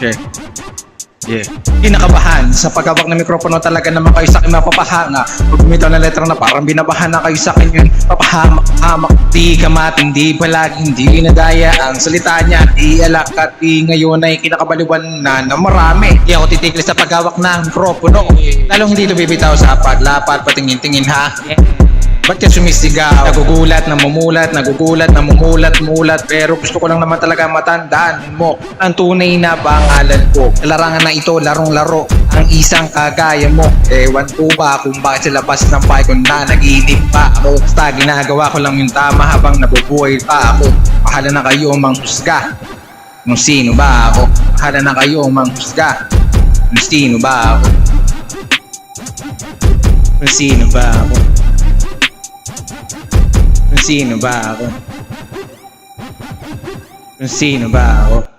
Okay. Yeah. Kinakabahan sa paghawak ng mikropono, talaga naman kayo sa akin mapapahanga. Pag bumitaw na letra na parang binabahan na kayo sa akin yun, papahamak-hamak. Di ka matindi, palaging di nadaya ang salita niya. Di alak at di ngayon ay kinakabaliwan na marami. Di ako titigil sa paghawak ng mikropono, lalong hindi ito bibitaw sa paglapat, patingin-tingin ha. Ba't ka sumisigaw? Nagugulat, namumulat, nagugulat, namumulat-mulat. Pero gusto ko lang naman talaga matandaan mo ang tunay na pangalan ko. Larangan na ito, larong-laro ang isang kagaya mo. Ewan ko ba kung bakit sa labas ng bahay ko na nag-iinip pa ako. Basta ginagawa ko lang yung tama habang nabubuhay pa ako. Bahala na kayo manghusga kung sino ba ako. Bahala na kayo manghusga kung sino ba ako. Kung sino ba ako. Kung sino ba ako? Kung sino ba ako?